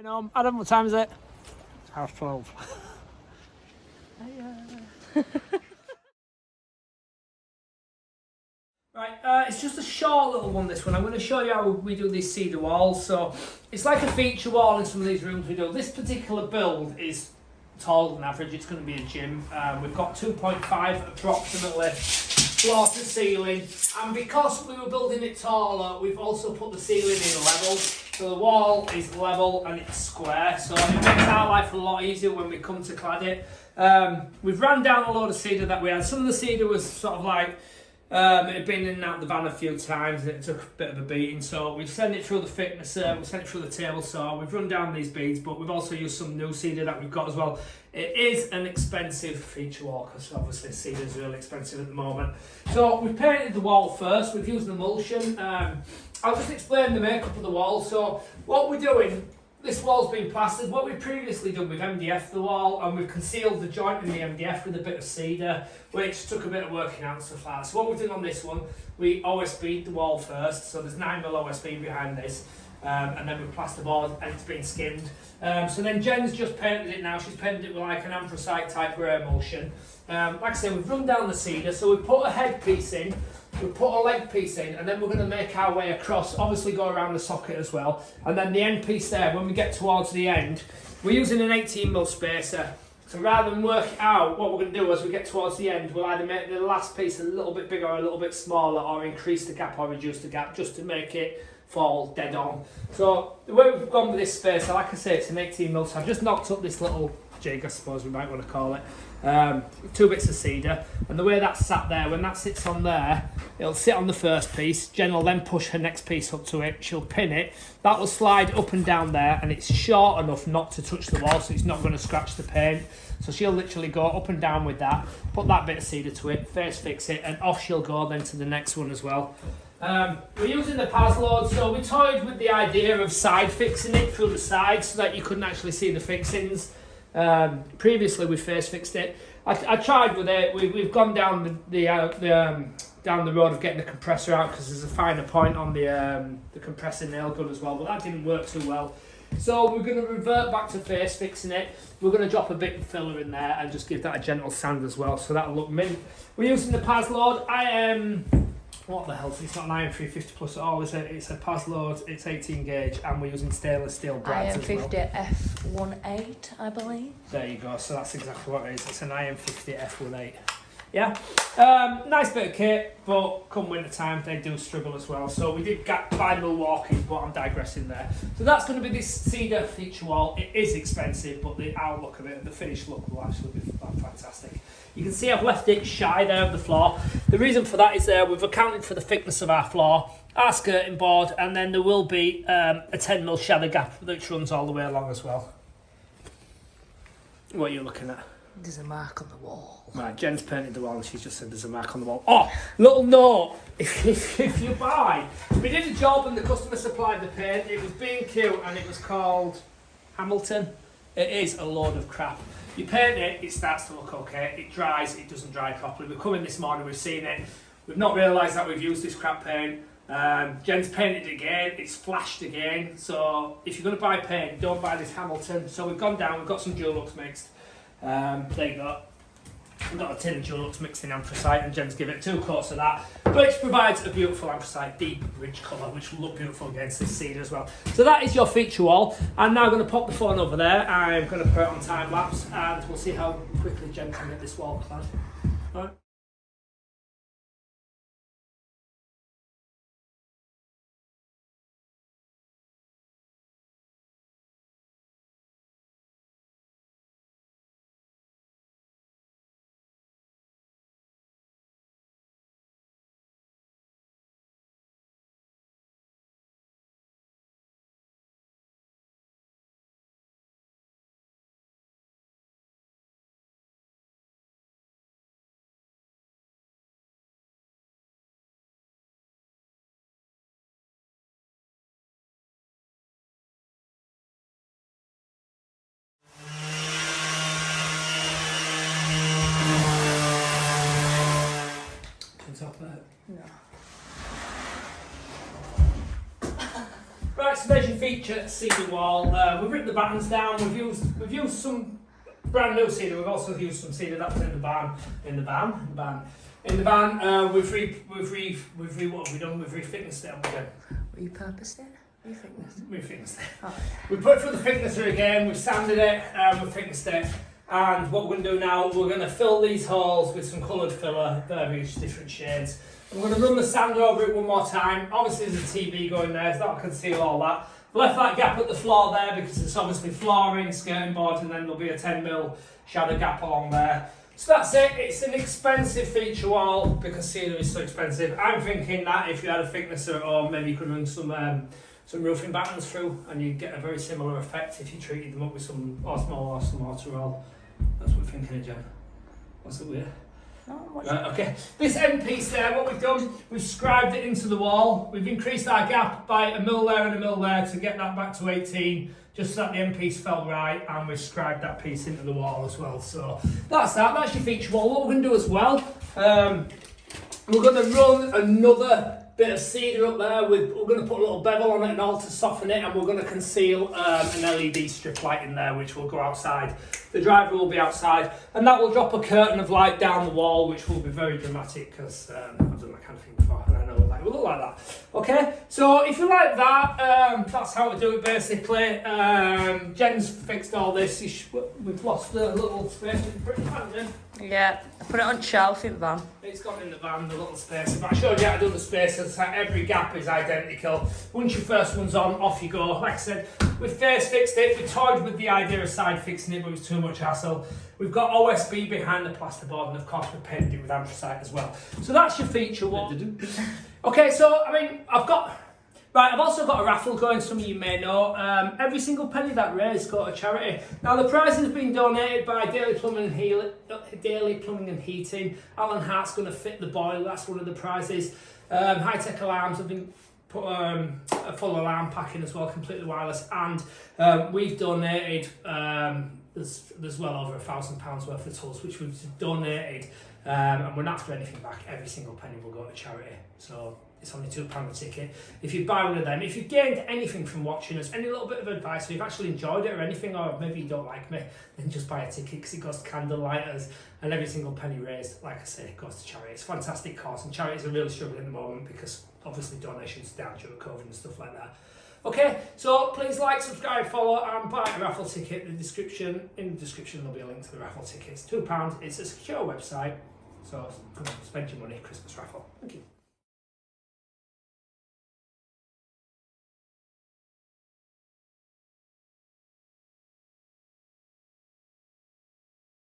Going home. Adam, what time is it? It's 12:30. Right, it's just a short little one, this one. I'm going to show you how we do these cedar walls. So it's like a feature wall in some of these rooms we do. This particular build is taller than average. It's going to be a gym. We've got 2.5 approximately floor to ceiling, and because we were building it taller, we've also put the ceiling in level. So the wall is level and it's square, so it makes our life a lot easier when we come to clad it. We've ran down a load of cedar that we had. Some of the cedar was sort of like, it had been in and out the van a few times and it took a bit of a beating, so we've sent it through the thicknesser, we've sent it through the table saw, we've run down these beads, but we've also used some new cedar that we've got as well. It is an expensive feature wall because obviously cedar is really expensive at the moment. So we've painted the wall first, we've used an emulsion. I'll just explain the makeup of the wall. So what we're doing, this wall's been plastered. What we've previously done, we've MDF'd the wall and we've concealed the joint in the MDF with a bit of cedar, which took a bit of working out and stuff like that. So what we've done on this one, we OSB'd the wall first, so there's 9mm OSB behind this, and then we've plasterboard and it's been skimmed. So then Jen's just painted it now. She's painted it with like an anthracite type grey emulsion. Like I say, we've run down the cedar, so we've put a headpiece in, we'll put a leg piece in, and then we're going to make our way across, obviously go around the socket as well, and then the end piece there, when we get towards the end, we're using an 18mm spacer. So rather than work it out, what we're going to do as we get towards the end, we'll either make the last piece a little bit bigger or a little bit smaller, or increase the gap or reduce the gap, just to make it fall dead on. So the way we've gone with this spacer, like I say, it's an 18mm, so I've just knocked up this little jig, I suppose we might want to call it. 2 bits of cedar, and the way that's sat there, when that sits on there, it'll sit on the first piece. Jen will then push her next piece up to it, she'll pin it, that will slide up and down there, and it's short enough not to touch the wall, so it's not going to scratch the paint. So she'll literally go up and down with that, put that bit of cedar to it, face fix it, and off she'll go then to the next one as well. We're using the PAS load, so we toyed with the idea of side fixing it through the sides so that you couldn't actually see the fixings. Previously we face fixed it. I tried with it. We've gone down down the road of getting the compressor out because there's a finer point on the compressor nail gun as well, but that didn't work too well. So we're going to revert back to face fixing it. We're going to drop a bit of filler in there and just give that a gentle sand as well, so that'll look mint. We're using the PAS load. What the hell? It's not an IM 350 plus at all, is it? It's a PAS load, it's 18 gauge, and we're using stainless steel brads as well. IM50 F18, I believe. There you go, so that's exactly what it is. It's an IM50 F18. Yeah, nice bit of kit, but come winter time they do struggle as well. So we did buy Milwaukee, but I'm digressing there. So that's going to be this cedar feature wall. It is expensive, but the outlook of it, the finished look will actually be fantastic. You can see I've left it shy there of the floor. The reason for that is we've accounted for the thickness of our floor, our skirting board, and then there will be a 10mm shadow gap which runs all the way along as well. What are you looking at? There's a mark on the wall. Right, Jen's painted the wall and she's just said there's a mark on the wall. Oh, little note, if you buy, we did a job and the customer supplied the paint. It was B&Q and it was called Hamilton. It is a load of crap. You paint it, it starts to look okay, it dries, it doesn't dry properly. We've come in this morning, we've seen it, we've not realised that we've used this crap paint. Jen's painted it again, it's flashed again, so if you're going to buy paint, don't buy this Hamilton. So we've gone down, we've got some Dulux mixed. There you go. We've got a tin of Dulux mixed in anthracite, and Jen's given it 2 coats of that, which provides a beautiful anthracite, deep, rich colour, which will look beautiful against this cedar as well. So that is your feature wall. I'm now going to pop the phone over there. I'm going to put it on time lapse, and we'll see how quickly Jen can get this wall clad. All right. No. Right, Right, so there's your feature cedar wall. We've ripped the battens down. We've used some brand new cedar. We've also used some cedar that was in the van. We've what have we done? We've re-thicknessed it again. Repurposed it? Rethicknessed? Re-thicknessed it. Oh. We put it through the thicknesser again. We've sanded it. We've thicknessed it. And what we're going to do now, we're going to fill these holes with some coloured filler, various different shades. I'm going to run the sander over it one more time. Obviously there's a TV going there, so that'll conceal all that. I've left that gap at the floor there because it's obviously flooring, skirting board, and then there'll be a 10mm shadow gap along there. So that's it. It's an expensive feature wall because cedar is so expensive. I'm thinking that if you had a thicknesser, or maybe you could run some roofing battens through, and you'd get a very similar effect if you treated them up with some mortar roll. That's what we're thinking, Jen. What's it weird? Right, okay. This end piece there, what we've done, we've scribed it into the wall. We've increased our gap by a mil there and a mil there to get that back to 18, just so that the end piece fell right, and we've scribed that piece into the wall as well. So that's that. That's your feature wall. What we're going to do as well, we're going to run another bit of cedar up there. We're going to put a little bevel on it and all to soften it, and we're going to conceal an LED strip light in there, which will go outside. The driver will be outside, and that will drop a curtain of light down the wall, which will be very dramatic because I've done that kind of thing before, and I know it will look like that. Okay, so if you like that, that's how we do it basically. Jen's fixed all this. We've lost the little space. Pretty fun, Jen. Yeah, I put it on shelf in the van. It's gone in the van, the little spacer. But I showed you how to do the spacers. Every gap is identical. Once your first one's on, off you go. Like I said, we face fixed it. We toyed with the idea of side fixing it, but it was too much hassle. We've got OSB behind the plasterboard, and of course we painted it with anthracite as well. So that's your feature wall. Okay, so I mean, I've also got a raffle going, some of you may know. Every single penny that raised go to charity. Now the prize has been donated by Daily Plumbing and Heating. Alan Hart's going to fit the boiler, that's one of the prizes. High Tech Alarms have been put a full alarm pack in as well, completely wireless. And we've donated, there's well over £1,000 worth of tools which we've donated. And we're not after anything back. Every single penny will go to charity. So it's only £2 a ticket. If you buy one of them, if you've gained anything from watching us, any little bit of advice, or you've actually enjoyed it or anything, or maybe you don't like me, then just buy a ticket because it goes to candlelighters, and every single penny raised, like I say, it goes to charity. It's a fantastic cause, and charities are really struggling at the moment because obviously donations are down due to COVID and stuff like that. Okay, so please like, subscribe, follow, and buy a raffle ticket. In the description there'll be a link to the raffle ticket. It's £2. It's a secure website, so come on, spend your money. Christmas raffle. Thank you.